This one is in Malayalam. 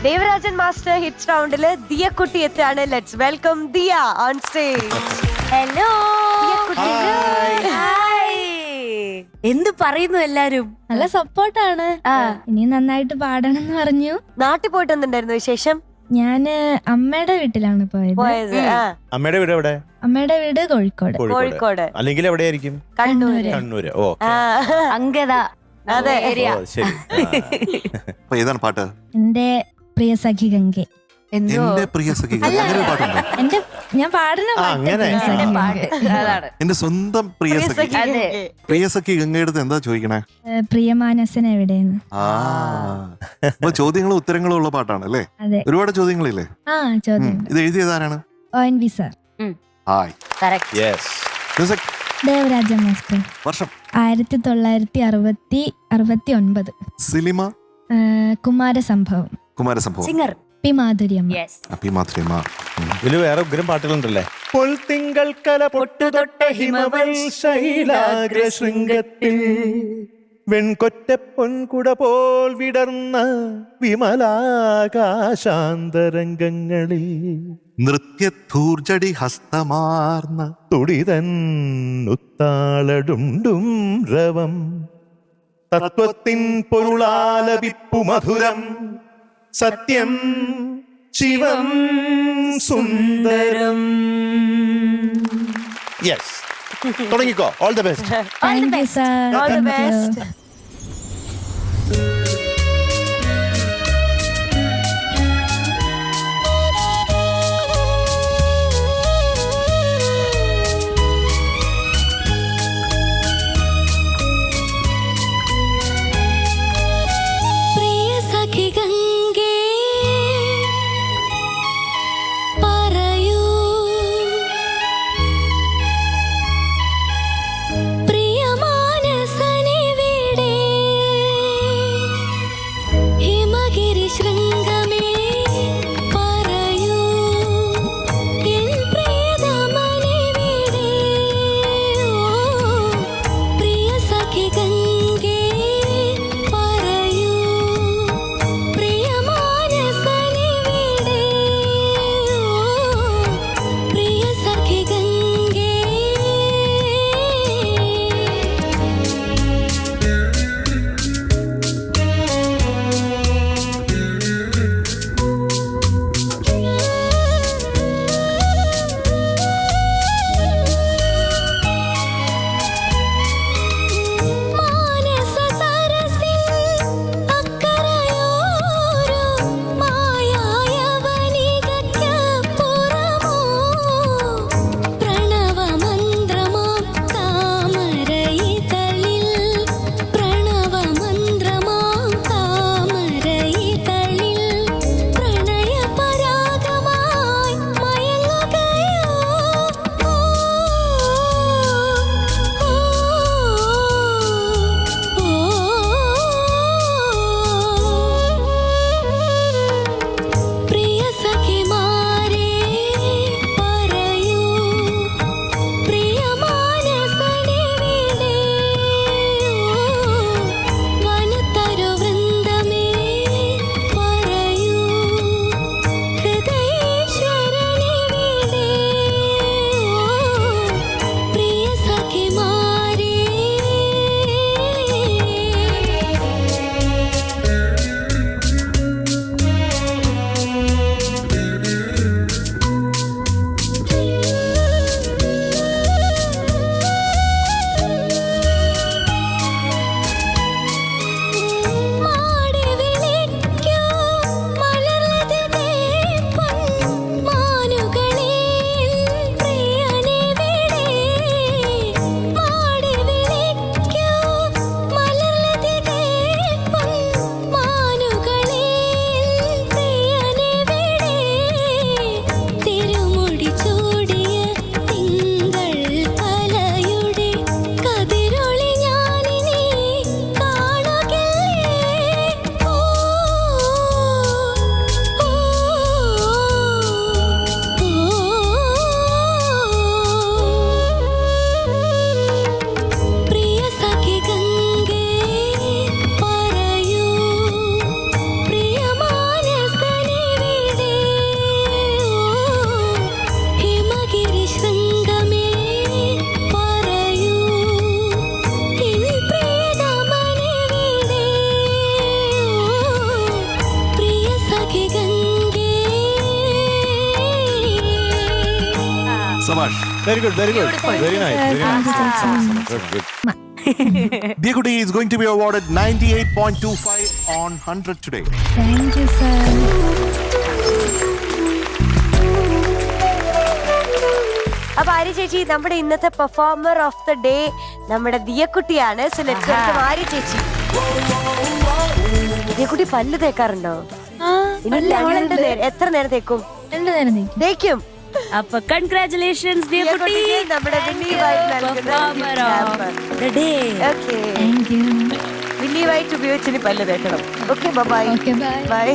ദേവരാജൻ മാസ്റ്റർ ഹിറ്റ്സ് റൗണ്ടില് ദിയ കുട്ടി എത്താണ്. Let's welcome Diya on stage. Hello, എന്ത് പറയുന്നു എല്ലാരും? നല്ല സപ്പോർട്ടാണ്. ഇനി നന്നായിട്ട് പാടണം എന്ന് പറഞ്ഞു. നാട്ടിൽ പോയിട്ട് എന്തുണ്ടായിരുന്നു വിശേഷം? ഞാന് അമ്മയുടെ വീട്ടിലാണ് പോയത്. അമ്മയുടെ വീട് എവിടെ? അമ്മയുടെ വീട് കോഴിക്കോട്. കോഴിക്കോട്. അല്ലെങ്കിൽ എവിടെയായിരിക്കും? കണ്ണൂര്. കണ്ണൂര്. അങ്കദ. അതെ. ശരി. ഏതാണ് പാട്ട്? എന്റെ പ്രിയ സഖി ഗംഗെ. എന്റെ പ്രിയ സഖി അല്ല, അങ്ങനെ ഒരു പാട്ടുണ്ടോ? എന്റെ ഞാൻ പാടുന്ന പാട്ട് അങ്ങനെ. പ്രിയ സഖി ഗംഗെ. അതാണ്. എന്റെ സ്വന്തം പ്രിയ സഖി. അതെ. പ്രിയ സഖി ഗംഗയുടെ എന്താ ചോദിക്കണേ? പ്രിയമാനസൻ എവിടെയെന്ന്. അപ്പൊ ചോദ്യങ്ങളും ഉത്തരങ്ങളും ഉള്ള പാട്ടാണ് അല്ലേ? അതെ. ഒരുപാട് ചോദ്യങ്ങളില്ലേ? ചോദ്യം. ഇത് എഴുതിയതാരാണ്? ONV sir. Hi. Correct. Yes. Music. Devarajan master. വർഷം 1969. Cinema Kumarasambhavam. Kumarasambhavam. Singer. P മാധുര്യമ്മ. Yes. അപ്പി മാത്രമ. ഇതില് വേറെ ഉഗ്രം പാട്ടുകളുണ്ടല്ലേ? പൊൽത്തിങ്കൾ കല പൊട്ടുതൊട്ട ഹിമവൽ ശൈലാഗ്ര ശൃംഗത്തിൽ വെൺകൊറ്റ പൊൻകുട പോൽ വിടർന്ന വിമലാകാശാന്തരംഗങ്ങളിൽ നൃത്യധൂർജടി ഹസ്തമാർന്ന തുടിതൻ ഉത്താളടുണ്ടും രവം തത്വത്തിൻ പൊരുളാലപിപ്പു മധുരം സത്യം ശിവം സുന്ദരം. യെസ്, തുടങ്ങിക്കോ. All the best. Thank you, sir. All the Thank you. best. പ്രിയ സഖി ഗംഗേ പറയൂ, പ്രിയമാനസനെവിടെ, ഹിമഗിരി ശൃംഗമേ പറയൂ, എൻ പ്രിയതമനെവിടെ. പ്രിയ സഖി ഗംഗേ പറയൂ, പ്രിയ ശബാഷ്. Very good very good very nice ദിയക്കുട്ടി is going to be awarded 98.25 on 100 today. Thank you sir. അപ്പൊ ആര്യ ചേച്ചി, നമ്മുടെ ഇന്നത്തെ പെർഫോമർ ഓഫ് ദ ഡേ നമ്മുടെ ദിയക്കുട്ടിയാണ്. സോ ലെറ്റ്സ് വെൽക്കം ആര്യ ചേച്ചി. ദിയക്കുട്ടി പല്ല് തേക്കാറുണ്ടോ? ഇനി എത്ര നേരം തേക്കും? 2 നേരം തേക്കും. തേക്കും. അപ്പൊ കൺഗ്രാറ്റുലേഷൻസ് ദിയക്കുട്ടി, നമ്മുടെ Willy White performer of the day. Okay, thank you. Willy White ഉപയോഗിച്ച് ഇനി പല്ല് തേക്കണം. Okay, bye okay bye. By.